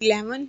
11।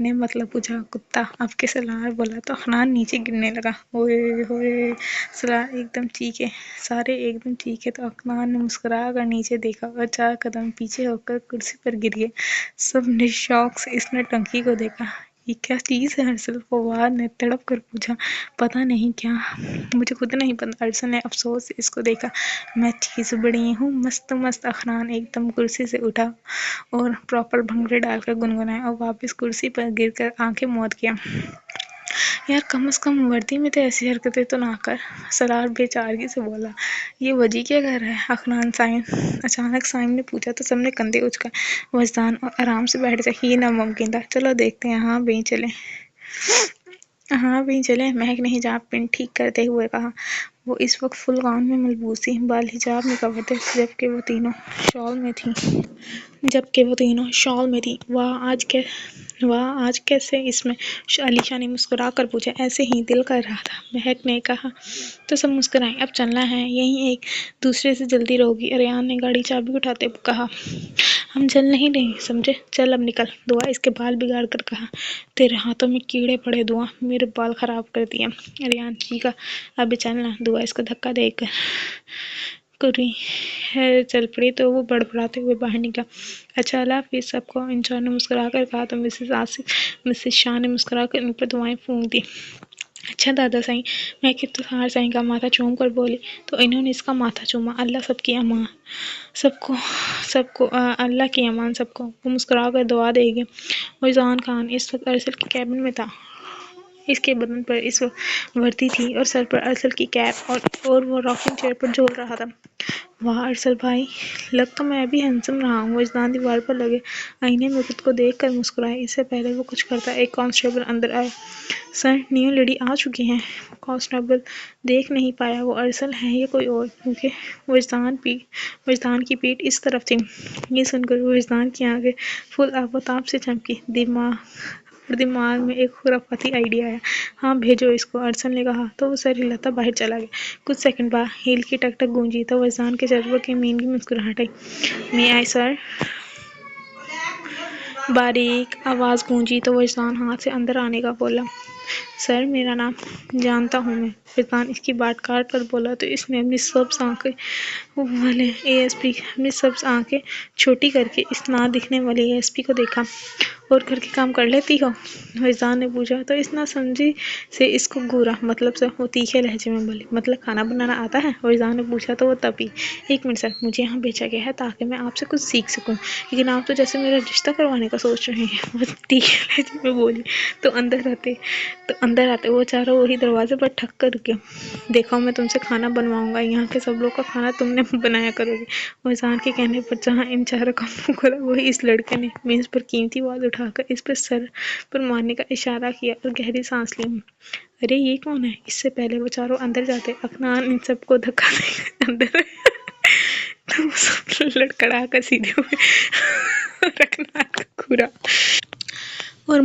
نے مطلب پوچھا کتا اب کے سلار بولا تو اخنان نیچے گرنے لگا۔ ہوئے ہوئے سلار ایک دم ٹھیک ہے، سارے ایک دم ٹھیک ہے۔ تو اخنان نے مسکرا کر نیچے دیکھا اور 4 قدم پیچھے ہو کر کرسی پر گر گئے۔ سب نے شوق سے اس نے ٹنکی کو دیکھا۔ یہ کیا چیز ہے ارسل؟ فواد نے تڑپ کر پوچھا۔ پتہ نہیں کیا، مجھے خود نہیں پتا، ارسل نے افسوس سے اس کو دیکھا۔ میں چیز بڑی ہوں مست مست۔ اخنان ایک دم کرسی سے اٹھا اور پراپر بھنگڑے ڈال کر گنگنایا اور واپس کرسی پر گر کر آنکھیں موت کیا۔ یار کم از کم وردی میں تو ایسی حرکتیں تو نہ کر، سلار بے چارگی سے بولا۔ یہ وجی کیا کر رہا ہے؟ اچانک سائم نے پوچھا تو سب نے کندھے اچکائے۔ وجدان اور آرام سے بیٹھ جائے یہ ناممکن تھا۔ چلو دیکھتے ہیں، ہاں بھئی چلیں، مہک نے حجاب پن ٹھیک کرتے ہوئے کہا۔ وہ اس وقت فل گاؤن میں ملبوس تھی، بال حجاب میں کور تھے، جبکہ وہ تینوں شال میں تھیں۔ واہ آج کیسے اس میں؟ علیشا نے مسکرا کر پوچھا۔ ایسے ہی دل کر رہا تھا، مہک نے کہا۔ تو سب مسکرائے۔ اب چلنا ہے، یہیں ایک دوسرے سے جلدی رہوگی، ریان نے گاڑی چابی اٹھاتے کہا۔ ہم چل نہیں رہے سمجھے، چل اب نکل، دعا اس کے بال بگاڑ کر کہا۔ تیرے ہاتھوں میں کیڑے پڑے دعا، میرے بال خراب کر دیے، ریان چیخا۔ ابھی چلنا، دعا اس کو دھکا دے کر چل پڑی تو وہ بڑبڑاتے ہوئے باہر نکلا۔ اچھا اللہ حافظ سب کو، انشا نے مسکرا کر کہا تو مسز شاہ نے مسکرا کر ان پر دعائیں پھونک دی۔ اچھا دادا سائیں، مہک افتخار سائیں کا ماتھا چوم کر بولی تو انہوں نے اس کا ماتھا چوما۔ اللہ سب کی امان اللہ کی امان سب کو، وہ مسکرا کر دعا دے گئے۔ وجدان خان اس وقت ارسل کے کیبن میں تھا۔ اس کے بدن پر اس وقت وردی تھی اور سر پر ارسل کی کیپ اور وہ راکنگ چیئر پر جھول رہا تھا۔ واہ ارسل بھائی، لگ تو میں بھی ہینڈسم رہا ہوں۔ وجدان دیوار پر لگے آئینے میں خود کو دیکھ کر مسکرائے۔ اس سے پہلے وہ کچھ کرتا ایک کانسٹیبل اندر آیا۔ سر نیو لیڈی آ چکی ہیں۔ کانسٹیبل دیکھ نہیں پایا وہ ارسل ہے یا کوئی اور، کیونکہ وجدان کی پیٹھ اس طرف تھی۔ یہ سن کر وجدان کی آنکھیں فل آب و تاب سے چمکی اور دماغ میں ایک خرافاتی آئیڈیا آیا۔ ہاں بھیجو اس کو، ارسل نے کہا تو وہ سر ہلاتا باہر چلا گیا۔ کچھ سیکنڈ بعد ہیل کی ٹک ٹک گونجی تو وجدان کے چہرے پر کمینگی مسکراہٹ آئی۔ میں آئی سر؟ باریک آواز گونجی تو وجدان ہاتھ سے اندر آنے کا بولا۔ سر میرا نام جانتا ہوں میں، وجدان اس کی بات کاٹ کر بولا تو اس نے اپنی سبز آنکھیں والے آنکھیں چھوٹی کر کے اس نہ دکھنے والے اے ایس پی کو دیکھا۔ اور گھر کے کام کر لیتی ہو؟ وجدان نے پوچھا تو اس نہ سمجھی سے اس کو گورا مطلب سے وہ تیکھے لہجے میں بولی۔ مطلب کھانا بنانا آتا ہے؟ وجدان نے پوچھا تو وہ تبھی۔ ایک منٹ سر، مجھے یہاں بھیجا گیا ہے تاکہ میں آپ سے کچھ سیکھ سکوں، لیکن آپ تو جیسے میرا رشتہ کروانے کا سوچ رہے ہیں، وہ تیکھے لہجے میں بولی۔ تو اندر آتے وہ چاروں وہی دروازے پر ٹھک کر رکے۔ دیکھو میں تم سے کھانا بنواؤں گا، یہاں کے سب لوگ کا کھانا تم نے بنایا کرو گی۔ وجدان کے کہنے پر جہاں ان چاروں کا منہ کھلا وہی اس لڑکے نے میز پر قیمتی واز اٹھا کر اس پر سر پر مارنے کا اشارہ کیا اور گہری سانس لی۔ ارے یہ کون ہے؟ اس سے پہلے وہ چاروں اندر جاتے اخنان ان سب کو دھکا دے کر اندر آیا تو وہ سب لڑکھڑا کر سیدھے ہوئے اور اخنان کا گورا اور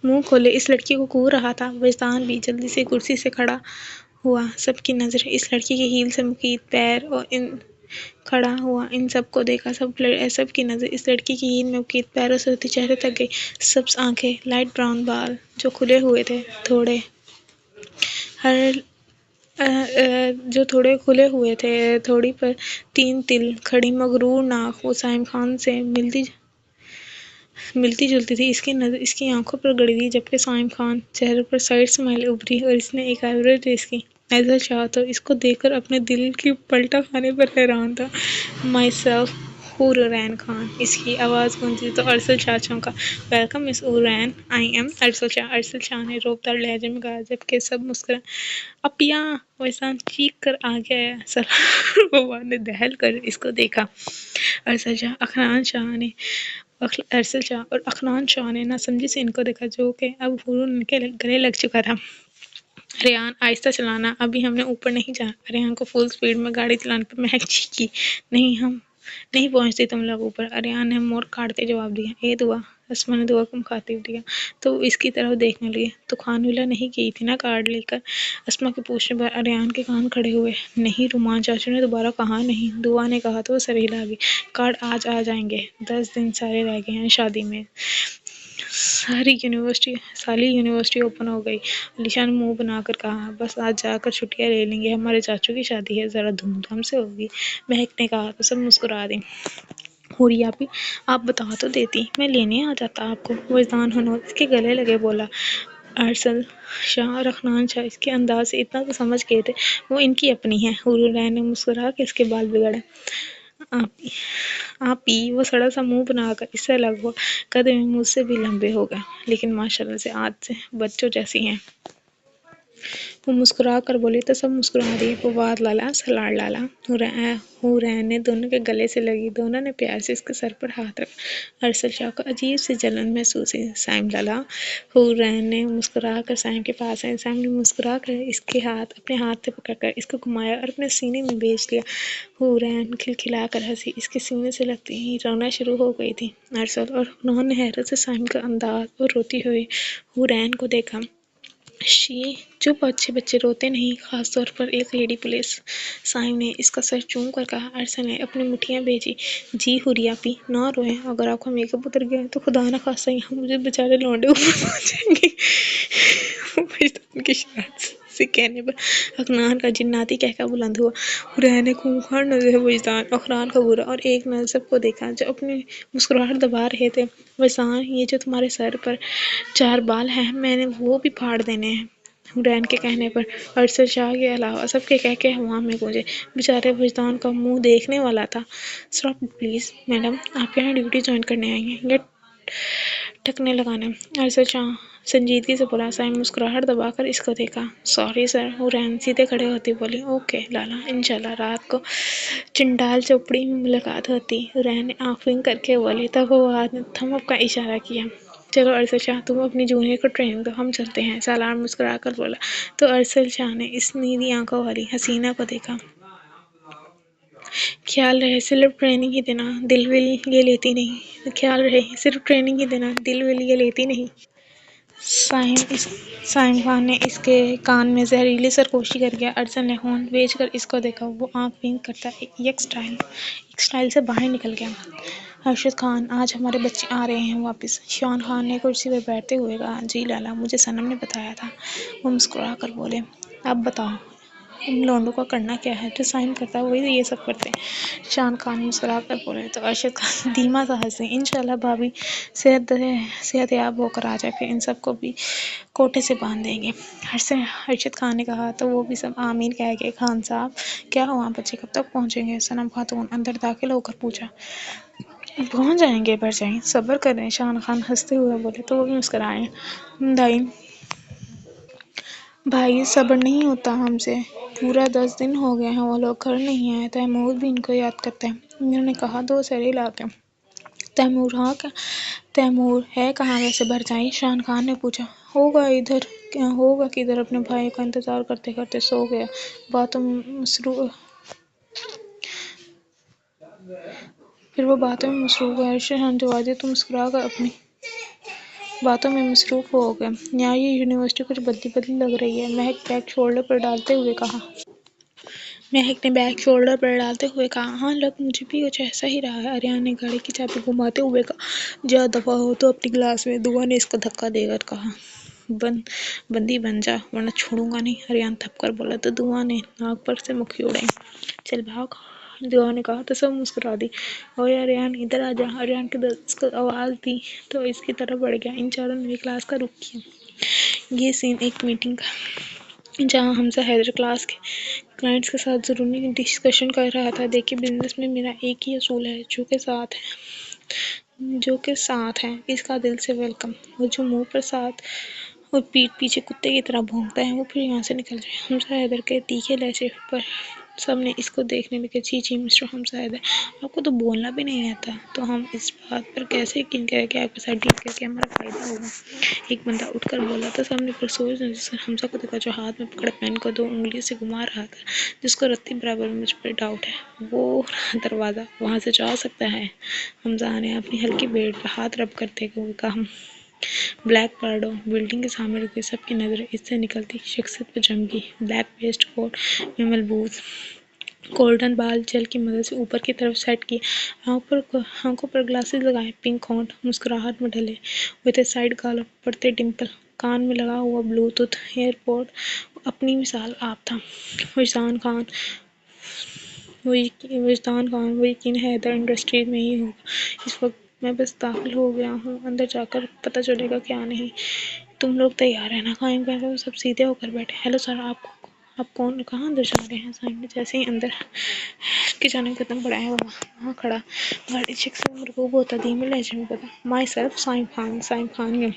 منہ کھولے اس لڑکی کو گھور رہا تھا۔ وجدان بھی جلدی سے کرسی سے کھڑا ہوا۔ سب کی نظر اس لڑکی کے ہیل سے مقید پیر اور کھڑا ہوا ان سب کو دیکھا۔ سب کی نظر اس لڑکی کی ہیل میں مقید پیروں سے ہوتی چہرے تک گئی۔ سبز آنکھیں، لائٹ براؤن بال جو کھلے ہوئے تھے تھوڑی پر 3 تل کھڑی مغرور ناک، وہ سائم خان سے ملتی جلتی تھی۔ اس کی نظر اس کی آنکھوں پر گڑی تھی، جبکہ سائم خان چہرے پر سائڈ اسمائل ابھری اور اس نے ایک آئی برو ریز کی۔ ارسل شاہ تو اس کو دیکھ کر اپنے دل کی پلٹا کھانے پر حیران تھا۔ مائی سیلف حوررین خان، اس کی آواز گونجی تو ارسل شاہ چونکا۔ ویلکم مس حوررین، آئی ایم ارسل شاہ، ارسل شاہ نے روبدار لہجے میں کہا، جبکہ سب مسکرائے۔ اپیا! وجدان چیخ کر آگے آیا۔ سلار فواد نے دہل کر اس کو دیکھا۔ ارسل شاہ اور اخنان شاہ نے ناسمجھی سے ان کو دیکھا، جو کہ اب فوراً ان کے گلے لگ چکا تھا۔ ریان آہستہ چلانا، ابھی ہم نے اوپر نہیں جانا۔ ریان کو فل سپیڈ میں گاڑی چلانے پر مہک چیخی۔ نہیں پہنچتی تم لوگ اوپر، ریان نے موڑ کاٹتے جواب دیا۔ اے دعا اسما نے دعا کو مخاطب دیا تو وہ اس کی طرف دیکھنے لگی تو خانولہ نہیں گئی تھی نا کارڈ لے کر۔ اسما کے پوچھنے پر اریان کے کان کھڑے ہوئے۔ نہیں، رومان چاچو نے دوبارہ کہا نہیں، دعا نے کہا تو وہ سر ہلا گئی۔ کارڈ آج آ جائیں گے، 10 دن سارے رہ گئے ہیں شادی میں۔ سالی یونیورسٹی اوپن ہو گئی۔ علیشا نے منہ بنا کر کہا، بس آج جا کر چھٹیاں لے لیں گے، ہمارے چاچو کی شادی ہے، ذرا دھوم دھام سے ہوگی۔ مہک نے کہا تو سب مسکرا دیں۔ حوری آپی، آپ بتا تو دیتی، میں لینے آ جاتا آپ کو۔ وجدان ہنوز اس کے گلے لگے بولا۔ ارسل شاہ اور افنان شاہ اس کے انداز سے اتنا تو سمجھ گئے تھے وہ ان کی اپنی ہیں۔ حورالعین نے مسکرا کے اس کے بال بگاڑے۔ آپی، وہ سڑا سا منہ بنا کر اس سے الگ ہوا۔ قد میں مجھ سے بھی لمبے ہو گئے، لیکن ماشاءاللہ سے آج سے بچوں جیسی ہیں۔ وہ مسکرا کر بولی تو سب مسکرا دیے۔ فواد لالا، سلاڑ لالا۔ حورالعین نے دونوں کے گلے سے لگی، دونوں نے پیار سے اس کے سر پر ہاتھ رکھا۔ ارسل شاہ کو عجیب سی جلن محسوس ہوئی۔ سائم لالا۔ حورالعین نے مسکرا کر سائم کے پاس آئی۔ سائم نے مسکرا کر اس کے ہاتھ اپنے ہاتھ سے پکڑ کر اس کو گھمایا اور اپنے سینے میں بھیج لیا۔ حورالعین کھلکھلا کر ہنسی، اس کے سینے سے لگتے ہی رونا شروع ہو گئی تھی۔ ارسل اور انہوں نے حیرت سے سائم کا انداز اور روتی ہوئی حورالعین کو دیکھا۔ شی، چپ، اچھے بچے روتے نہیں، خاص طور پر ایک لیڈی پولیس۔ سائم نے اس کا سر چوم کر کہا۔ ارسل نے اپنی مٹھیاں بھیجی۔ جی حوری آپی، نہ روئیں، اگر آپ کا میک اپ اتر گیا تو خدا نخواستہ یہاں مجھے بیچارے لونڈے اوپر پہنچیں گے۔ وجدان کی شرارت سے کہنے پر افنان کا جناتی قہقہ بلند ہوا۔ حورالعین نے خونخوار نظریں وجدان، افنان کا برا اور ایک نظر سب کو دیکھا جو اپنی مسکراہٹ دبا رہے تھے۔ وجدان، یہ جو تمہارے سر پر 4 بال ہیں میں نے وہ بھی پھاڑ دینے ہیں۔ حورالعین کے کہنے پر ارسل شاہ کے علاوہ سب کے قہقہے ہوا میں گونجے۔ بیچارے وجدان کا منہ دیکھنے والا تھا۔ اسٹاپ اٹ پلیز، میڈم، آپ یہاں ڈیوٹی جوائن کرنے آئی ہیں یا ٹکنے لگانے؟ ارسل شاہ سنجیدگی سے بولا۔ سائم مسکراہٹ دبا کر اس کو دیکھا۔ Sorry sir. حورالعین سیدھے کھڑے ہوتی بولی۔ اوکے لالا، انشاءاللہ رات کو چنڈال چوپڑی میں ملاقات ہوتی۔ حورالعین نے آنکھ ونک کر کے بولی۔ تب فواد نے تھم اپ کا اشارہ کیا۔ چلو ارسل شاہ، تم اپنی جونیئر کو ٹریننگ دو، ہم چلتے ہیں، سالار مسکرا کر بولا۔ تو ارسل شاہ نے اس نیلی آنکھوں والی حسینہ کو دیکھا۔ خیال رہے صرف ٹریننگ ہی دینا، دل ول یہ لیتی نہیں۔ خیال رہے صرف ٹریننگ ہی دینا، دل ول یہ لیتی نہیں۔ سائم خان نے اس کے کان میں زہریلی سرگوشی کر دیا۔ ارسل نے ہونٹ بھیج کر اس کو دیکھا۔ وہ آنکھ ونک کرتا ایک سٹائل سے باہر نکل گیا۔ ارشد خان، آج ہمارے بچے آ رہے ہیں واپس۔ شان خان نے کرسی پر بیٹھتے ہوئے کہا۔ جی لالا، مجھے صنم نے بتایا تھا۔ وہ مسکرا کر بولے۔ اب بتاؤ ان لونڈوں کا کرنا کیا ہے؟ جو سائم کرتا ہے وہی یہ سب کرتے ہیں۔ شان خان مسکرا کر بولے تو ارشد خان دھیما سا ہنسے۔ انشاءاللہ بھابھی صحت یاب ہو کر آ جائے، پھر ان سب کو بھی کوٹے سے باندھ دیں گے۔ ارشد خان نے کہا تو وہ بھی سب آمین کہہ گئے۔ خان صاحب، کیا ہوا، بچے کب تک پہنچیں گے؟ صنم خاتون اندر داخل ہو کر پوچھا۔ پہنچ جائیں گے بھرجائیں، صبر کریں۔ شان خان ہنستے ہوئے بولے تو وہ بھی مسکرائے۔ بھائی صبر نہیں ہوتا ہم سے، پورا 10 دن ہو گئے ہیں وہ لوگ گھر نہیں آئے۔ تیمور بھی ان کو یاد کرتا ہے، انہوں نے کہا تو وہ سر ہلاتے۔ تیمور؟ ہاں، تیمور ہے کہاں ویسے بھرجائیں؟ شان خان نے پوچھا۔ ہوگا کدھر، اپنے بھائی کا انتظار کرتے کرتے سو گیا، باتوں میں مصروف ہے۔ ارشد خان جواب دیا تو مسکرا کر اپنی باتوں میں مصروف ہو گئے۔ یہاں یہ یونیورسٹی کچھ بدلی بدلی لگ رہی ہے، مہک بیگ شولڈر پر ڈالتے ہوئے کہا۔ ہاں، لگ مجھے بھی کچھ ایسا ہی رہا ہے۔ اریان نے گاڑی کی چابی گھماتے ہوئے کہا۔ جا دفعہ ہو تو اپنی کلاس میں۔ دعا نے اس کو دھکا دے کر کہا۔ بندی بن جا ورنہ چھوڑوں گا نہیں، اریان تھپ کر بولا تو دعا نے ناک پر سے مکھی اڑائی۔ چل بھاگ، دعا نے کہا تو سب مسکرا دی۔ اوئے اریان، ادھر آ جا۔ اریان کی اس کو آواز دی تو اس کی طرف بڑھ گیا۔ ان چاروں نے کلاس کا رخ کیا۔ یہ سین ایک میٹنگ کا ہے جہاں حمزہ حیدر کلاس کے کلائنٹس کے ساتھ ضروری ڈسکشن کر رہا تھا۔ دیکھیے، بزنس میں میرا ایک ہی اصول ہے، جو کہ ساتھ ہے اس کا دل سے ویلکم، اور جو منہ پر ساتھ اور پیٹھ پیچھے کتے کی طرح بھونکتا ہے وہ پھر یہاں سے نکل جائے۔ حمزہ حیدر کے تیکھے لہجے پر سب نے اس کو دیکھنے لگے. جی جی مسٹر حمزہ حیدر، آپ کو تو بولنا بھی نہیں آتا، تو ہم اس بات پر کیسے یقین کریں کہ آپ کے ساتھ ڈیل کر کے ہمارا فائدہ ہوگا. ایک بندہ اٹھ کر بولا. تو سب نے پرسوچ نظر حمزہ کو دیکھا جو ہاتھ میں پکڑے پین کو 2 انگلیوں سے گھما رہا تھا، جس کو رتی برابر مجھ پر ڈاؤٹ ہے وہ دروازہ وہاں سے جا سکتا ہے. حمزہ نے اپنی ہلکی بیڑ پر ہاتھ رب کرتے ہوئے کہا. بلیک پارڈو بلڈنگ کے سامنے رکی. سب کی نظر اس سے نکلتی شخصیت پر جم گئی. بلیک ویسٹ کوٹ میں ملبوس، گولڈن بال جیل کی مدد سے اوپر کی طرف سیٹ کیے، آنکھوں پر گلاسز لگائے، پنک ہونٹ مسکراہٹ میں ڈھلے ہوئے تھے، سائڈ گالوں پر پڑتے ڈمپل، کان میں لگا ہوا بلو ٹوتھ ایئر پوڈ اپنی مثال آپ تھا. وجدان خان وہ یقین حیدر انڈسٹریز میں ہی ہوگا. اس وقت میں بس داخل ہو گیا ہوں، اندر جا کر پتہ چلے گا. کیا نہیں تم لوگ تیار ہیں نا؟ قائم کہہ کر سب سیدھے ہو کر بیٹھے. ہیلو سر، آپ کون کہاں اندر جا رہے ہیں؟ سائم نے جیسے ہی اندر کی جانب قدم بڑھایا وہاں کھڑا گاڑی چیک سے مرغوب ہوتا دھیمے لہجے میں بتا. مائی سیلف سائم خان. سائم خان نے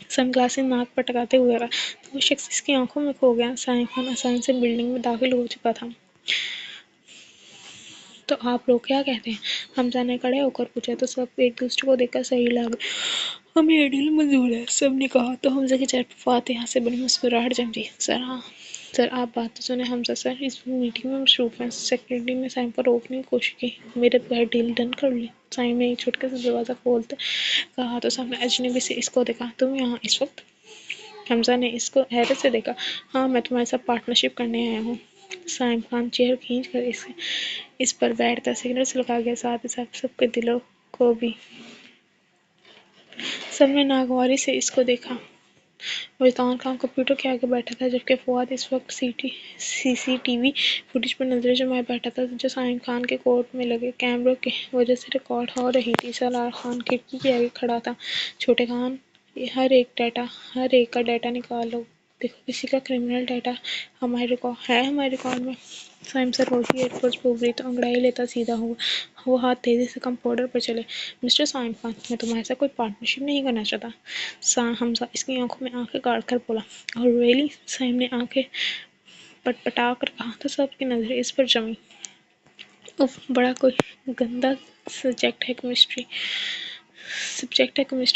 سن گلاسز ناک پر ٹکاتے ہوئے کہا. تو وہ شخص اس کی آنکھوں میں کھو گیا. سائم خان آسانی سے بلڈنگ میں داخل ہو چکا تھا. تو آپ لوگ کیا کہتے ہیں؟ حمزہ نے کھڑے ہو کر پوچھا. تو سب ایک دوسرے کو دیکھ کر صحیح لگ ہمیں یہ ڈیل منظور ہے، سب نے کہا. تو حمزہ کے چہرے پر فاتحہ سے بڑی مسکراہٹ جم گئی. سر آپ بات تو سنیں. حمزہ سر اس میٹنگ میں مصروف ہیں. سیکرٹری نے سائم کو روکنے کی کوشش کی. میرے بغیر ڈیل ڈن کر لی. سائم نے ایک چھوٹے سے دروازہ کھولتے کہا. تو سب نے اجنبی سے اس کو دیکھا. تم یہاں اس وقت؟ حمزہ نے اس کو حیرت سے دیکھا. ہاں میں تمہارے ساتھ پارٹنرشپ کرنے آیا ہوں. سائم خان چیئر کھینچ کر اس پر بیٹھتا سگریٹ لگا گیا. ساتھ ہی ساتھ سب کے دلوں کو بھی. سب نے ناگواری سے اس کو دیکھا. وجدان خان کمپیوٹر کے آگے بیٹھا تھا، جبکہ فواد اس وقت سی ٹی وی فوٹیج پر نظریں جمائے بیٹھا تھا جو سائم خان کے کوٹ میں لگے کیمروں کی وجہ سے ریکارڈ ہو رہی تھی. سالار خان کھڑکی کے آگے کھڑا تھا. چھوٹے خان، ہر ایک کا ڈیٹا نکالو. دیکھو کسی کا کرمنل ڈیٹا ہمارے ریکارڈ میں. سائم سرگوشی ایئر فورس پہ ابری تو انگڑائی لیتا سیدھا ہوا. وہ ہاتھ تیزی سے کمپیوٹر پر چلے. مسٹر سائم خان، میں تمہارے ساتھ کوئی پارٹنرشپ نہیں کرنا چاہتا. حمزہ اس کی آنکھوں میں آنکھیں گاڑ کر بولا. اور ریئلی؟ سائم نے آنکھیں پٹپٹا کر کہا. تو سب کی نظریں اس پر جمی. اف، بڑا کوئی گندا سبجیکٹ ہے کیمسٹری.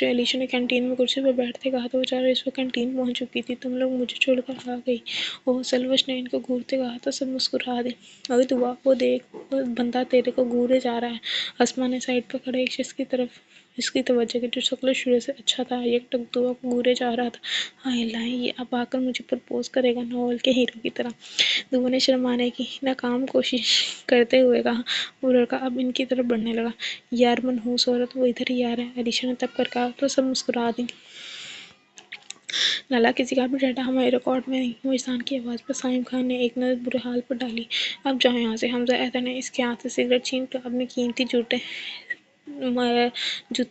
علیشا نے کینٹین میں کرسی پر بیٹھتے کہا. تو بیچارہ اس وقت کینٹین پہنچ چکی تھی. تم لوگ مجھے چھوڑ کر آ گئی. اوہ، سلوش نے ان کو گھورتے کہا. تو سب مسکرا دی. اوے دعا، وہ دیکھ، وہ بندہ تیرے کو گھورے جا رہا ہے. اسما نے سائڈ پر کھڑے ایک شخص کی طرف اس کی توجہ کی جو شکل و شروع سے اچھا تھا. یک ٹک دعا کو گھورے جا رہا تھا. ہائے اللہ، یہ اب آ کر مجھے پرپوز کرے گا ناول کے ہیرو کی طرح. دعا نے شرمانے کی ناکام کوشش کرتے ہوئے کہا. وہ لڑکا اب ان کی طرف بڑھنے لگا. یار منحوس عورت، وہ ادھر ہی آ رہا ہے. علیشا نے تب کر کہا. تو سب مسکرا دی. لالا، کسی کا بھی ڈیٹا ہمارے ریکارڈ میں نہیں. وجدان کی آواز پر سائم خان نے ایک نظر برے حال پر ڈالی. اب جاؤ یہاں سے. حمزہ حیدر نے اس کے ہاتھ سے سگریٹ چھین کر اپنے قیمتی جوتے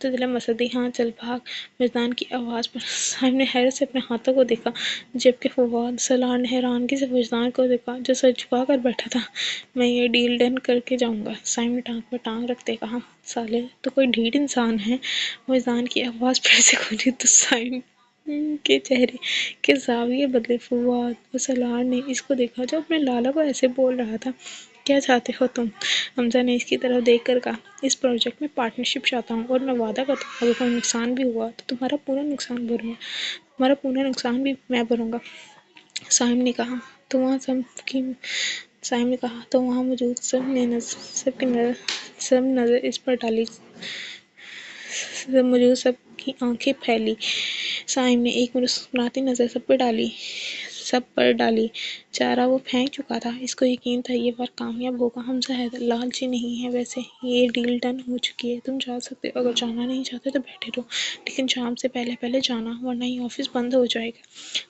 دلے مسل دی. ہاں چل بھاگ. وجدان کی آواز پر سائم نے حیرت سے اپنے ہاتھوں کو دیکھا، جبکہ فواد سالار نے حیرانگی سے وجدان کو دیکھا جو سر جھکا کر بیٹھا تھا. میں یہ ڈیل ڈن کر کے جاؤں گا. سائم نے ٹانگ پر ٹانگ رکھتے کہا. سالے تو کوئی ڈھیٹ انسان ہے. وجدان کی آواز پھر سے گونجی. تو سائم کے چہرے کے زاویے بدلے. فواد اور سالار نے اس کو دیکھا جو اپنے لالا کو ایسے بول رہا تھا. کیا چاہتے ہو تم؟ حمزہ نے اس کی طرف دیکھ کر کہا. اس پروجیکٹ میں پارٹنرشپ چاہتا ہوں، اور میں وعدہ کرتا ہوں اگر کوئی نقصان بھی ہوا تو تمہارا پورا نقصان بھی میں بھروں گا. سائم نے کہا. تو وہاں موجود سب کی آنکھیں پھیلی. سائم نے ایک مسکراتی نظر سب پر ڈالی. چارہ وہ پھینک چکا تھا. اس کو یقین تھا یہ بار کامیاب ہوگا. حمزہ حیدر لالچی نہیں ہے ویسے. یہ ڈیل ڈن ہو چکی ہے. تم جا سکتے ہو. اگر جانا نہیں چاہتے تو بیٹھے رہو، لیکن شام سے پہلے جانا، ورنہ یہ آفس بند ہو جائے گا.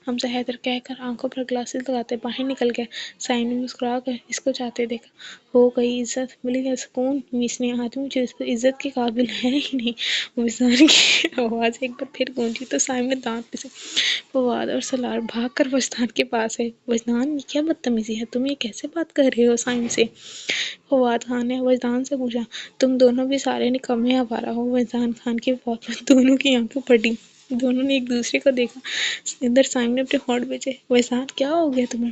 حمزہ حیدر کہہ کر آنکھوں پر گلاسز لگاتے باہر نکل گیا. سائم نے مسکرا کر اس کو جاتے دیکھا. ہو گئی عزت، مل گیا سکون. میسنے آدمی جس عزت کے قابل ہے ہی نہیں. وجدان کی آواز ایک بار پھر گونجی. تو سائم نے دانت پسے. فواد اور سالار بھاگ کر وجدان کے پاس ہے. وجدان، یہ کیا بدتمیزی ہے؟ تم یہ کیسے بات کر رہے ہو سائم سے؟ فواد خان نے وجدان سے پوچھا. تم دونوں بھی سارے نکمے آوارہ ہو. وجدان خان کی بات پر دونوں کی آنکھیں پھٹی. دونوں نے ایک دوسرے کو دیکھا. ادھر سائم نے اپنے ہونٹ بھیجے. وجدان، کیا ہو گیا تمہیں؟